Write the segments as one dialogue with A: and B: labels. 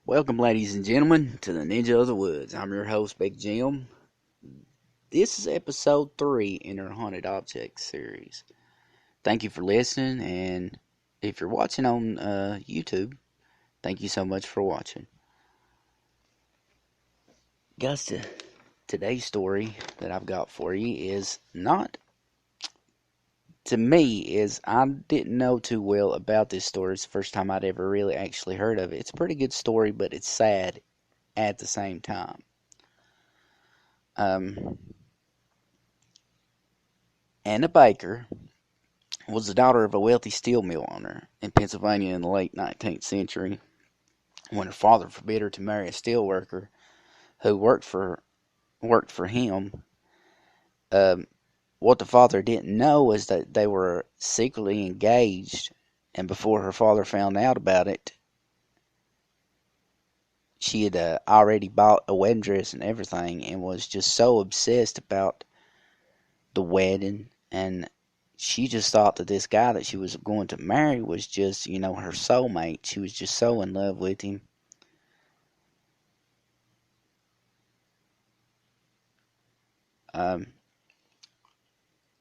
A: Welcome, ladies and gentlemen, to the Ninja of the Woods. I'm your host, Big Jim. This is episode 3 in our Haunted Objects series. Thank you for listening, and if you're watching on YouTube, thank you so much for watching. Guys, today's story that I've got for you is not, to me, is I didn't know too well about this story. It's the first time I'd ever really actually heard of it. It's a pretty good story, but it's sad at the same time. Anna Baker was the daughter of a wealthy steel mill owner in Pennsylvania in the late 19th century when her father forbid her to marry a steel worker who worked for him. Um, what the father didn't know is that they were secretly engaged, and before her father found out about it, she had already bought a wedding dress and everything, and was just so obsessed about the wedding, and she just thought that this guy that she was going to marry was just, her soulmate. She was just so in love with him. Um,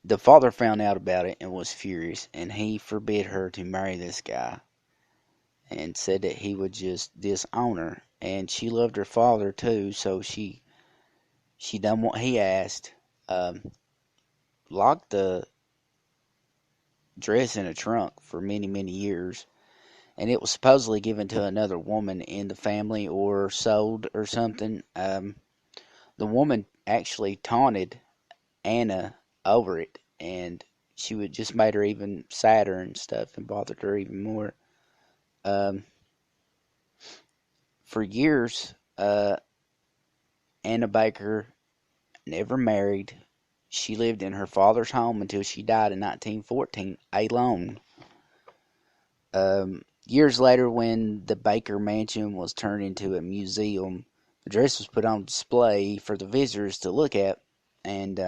A: the father found out about it and was furious, and he forbid her to marry this guy and said that he would just disown her. And she loved her father too, so she done what he asked. Locked the dress in a trunk for many, many years, and it was supposedly given to another woman in the family or sold or something. The woman actually taunted Anna over it, and she would just made her even sadder and stuff, and bothered her even more. Um, for years, Anna Baker never married. She lived in her father's home until she died in 1914 alone. Years later, when the Baker Mansion was turned into a museum, the dress was put on display for the visitors to look at, and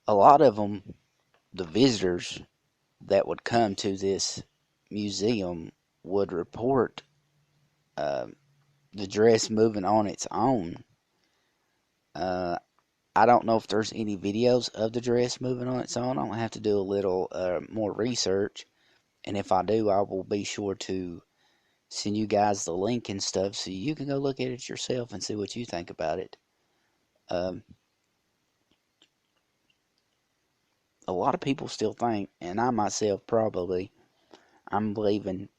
A: a lot of them, the visitors that would come to this museum, would report uh, the dress moving on its own. Uh, I don't know if there's any videos of the dress moving on its own. I'm gonna have to do a little more research, and if I do, I will be sure to send you guys the link and stuff so you can go look at it yourself and see what you think about it. Um, a lot of people still think, and I myself probably, I'm believing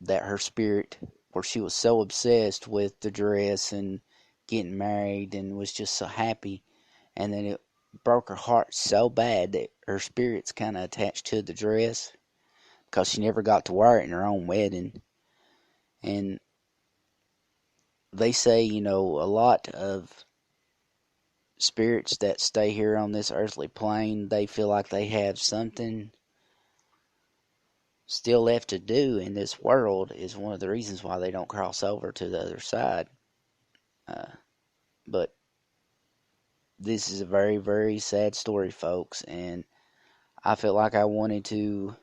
A: that her spirit, where she was so obsessed with the dress and getting married and was just so happy, and then it broke her heart so bad that her spirit's kind of attached to the dress because she never got to wear it in her own wedding. And they say, a lot of spirits that stay here on this earthly plane, they feel like they have something still left to do in this world, is one of the reasons why they don't cross over to the other side. Uh, but this is a very, very sad story, folks, and I felt like I wanted to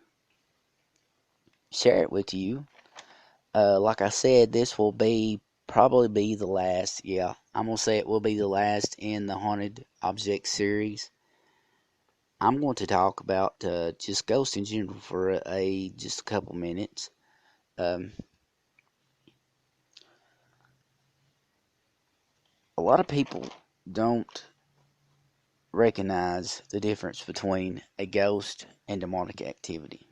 A: share it with you. Like I said, this will probably be the last. Yeah, I'm gonna say it will be the last in the Haunted Object series. I'm going to talk about just ghosts in general for just a couple minutes. Um, a lot of people don't recognize the difference between a ghost and demonic activity.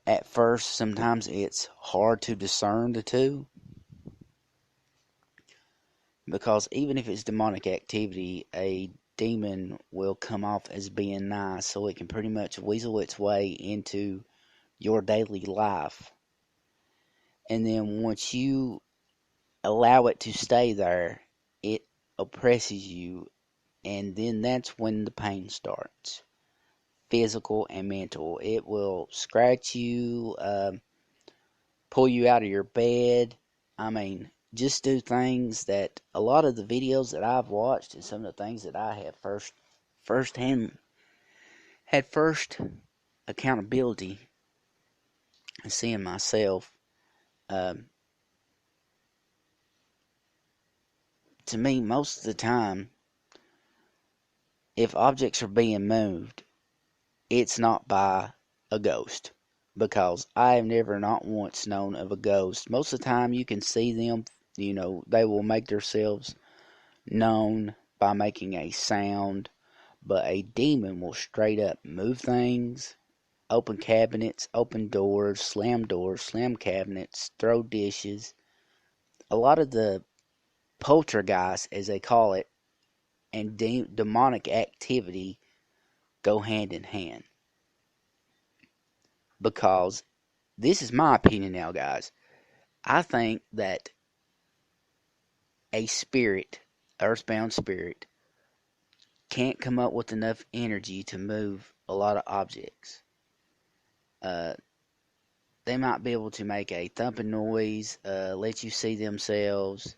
A: At first, sometimes it's hard to discern the two because even if it's demonic activity, a demon will come off as being nice, so it can pretty much weasel its way into your daily life. And then once you allow it to stay there, it oppresses you, and then that's when the pain starts, physical and mental. It will scratch you, pull you out of your bed. I mean, just do things that a lot of the videos that I've watched and some of the things that I have firsthand had first accountability and seeing myself. Um, to me, most of the time, if objects are being moved, it's not by a ghost. Because I have never, not once, known of a ghost. Most of the time, you can see them, they will make themselves known by making a sound, but a demon will straight up move things, open cabinets, open doors, slam cabinets, throw dishes. A lot of the poltergeist, as they call it, and demonic activity go hand in hand. Because this is my opinion now, guys. I think that a spirit, earthbound spirit, can't come up with enough energy to move a lot of objects. Uh, they might be able to make a thumping noise, let you see themselves,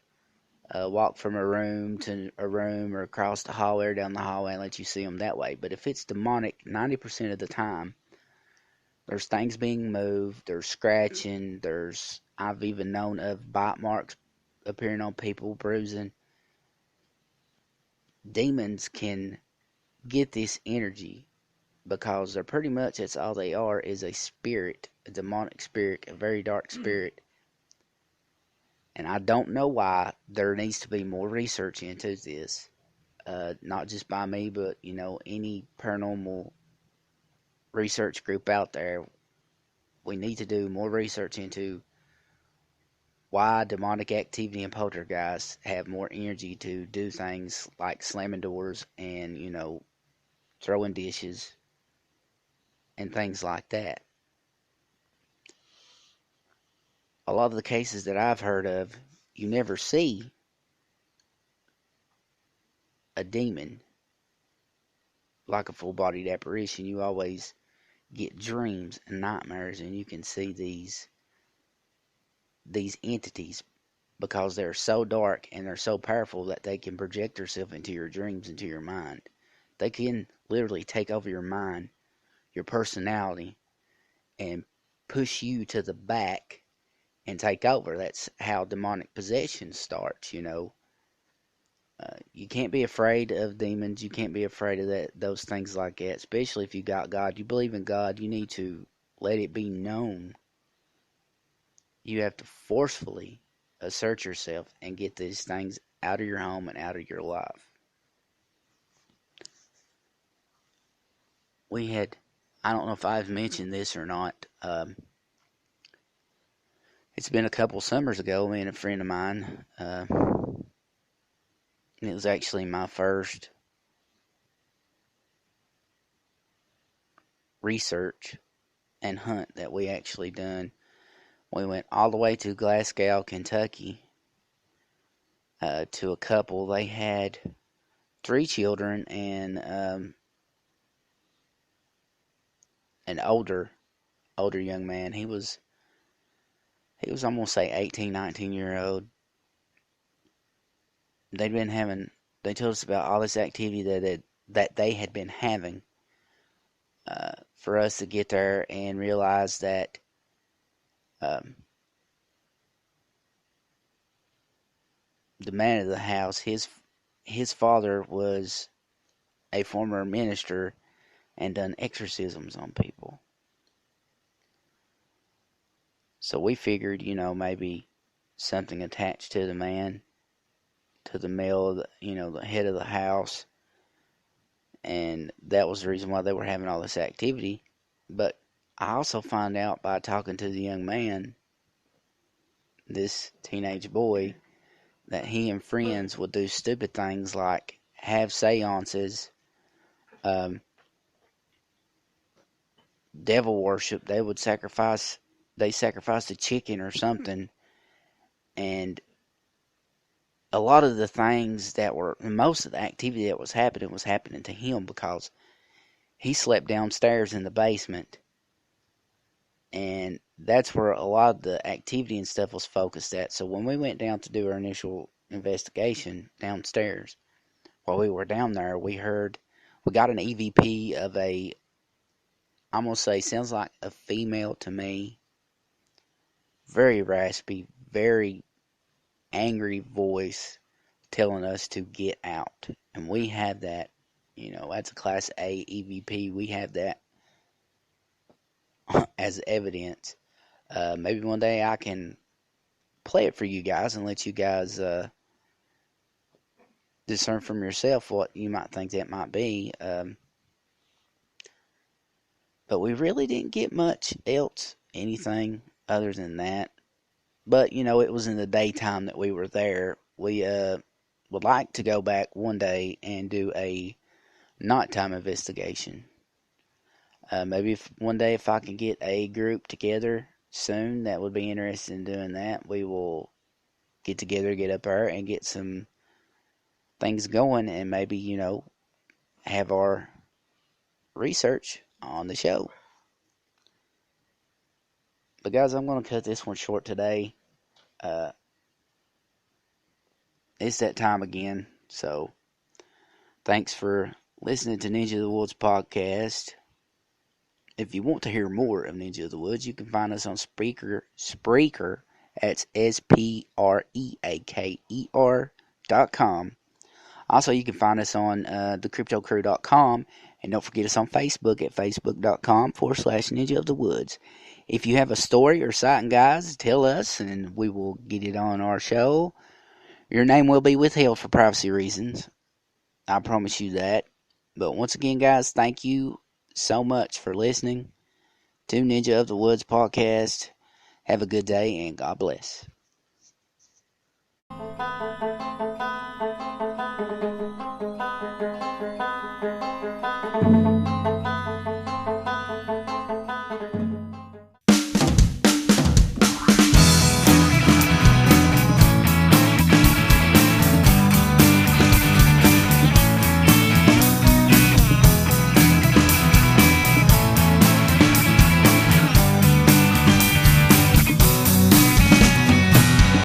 A: walk from a room to a room or across the hallway or down the hallway and let you see them that way. But if it's demonic, 90% of the time, there's things being moved, there's scratching, I've even known of bite marks appearing on people, bruising. Demons can get this energy because they're pretty much, that's all they are, is a spirit, a demonic spirit, a very dark spirit. And I don't know why. There needs to be more research into this. Not just by me, but, any paranormal research group out there. We need to do more research into why demonic activity and poltergeists have more energy to do things like slamming doors and, throwing dishes and things like that. A lot of the cases that I've heard of, you never see a demon like a full-bodied apparition. You always get dreams and nightmares, and you can see these entities because they're so dark and they're so powerful that they can project themselves into your dreams, into your mind. They can literally take over your mind, your personality, and push you to the back and take over. That's how demonic possession starts, You can't be afraid of demons. You can't be afraid of those things like that, especially if you got God. You believe in God, you need to let it be known. You have to forcefully assert yourself and get these things out of your home and out of your life. I don't know if I've mentioned this or not. It's been a couple summers ago, me and a friend of mine, and it was actually my first research and hunt that we actually done. We went all the way to Glasgow, Kentucky, to a couple. They had 3 children and an older young man. He was I'm gonna say 18, 19-year old. They told us about all this activity that they had been having, for us to get there and realize that um, the man of the house, his father was a former minister and done exorcisms on people. So we figured, maybe something attached to the man, to the male, the head of the house, and that was the reason why they were having all this activity. But I also found out by talking to the young man, this teenage boy, that he and friends would do stupid things like have seances, um, devil worship. They sacrificed a chicken or something, and a lot of the things most of the activity that was happening to him because he slept downstairs in the basement, and that's where a lot of the activity and stuff was focused at. So when we went down to do our initial investigation downstairs, while we were down there, we got an EVP of I'm going to say, sounds like a female to me, very raspy, very angry voice telling us to get out. And we have that, that's a Class A EVP. We have that as evidence. Maybe one day I can play it for you guys and let you guys discern from yourself what you might think that might be. But we really didn't get much else, anything other than that. But, it was in the daytime that we were there. We would like to go back one day and do a nighttime investigation. Maybe one day if I can get a group together soon that would be interested in doing that, we will get together, get up there, and get some things going, and maybe, have our research on the show. But guys, I'm going to cut this one short today. It's that time again, so thanks for listening to Ninja of the Woods podcast. If you want to hear more of Ninja of the Woods, you can find us on Spreaker. That's SPREAKER.com. Also, you can find us on thecryptocrew.com. And don't forget us on Facebook at facebook.com/Ninja of the Woods. If you have a story or sighting, guys, tell us and we will get it on our show. Your name will be withheld for privacy reasons. I promise you that. But once again, guys, thank you so much for listening to Ninja of the Woods podcast. Have a good day and God bless.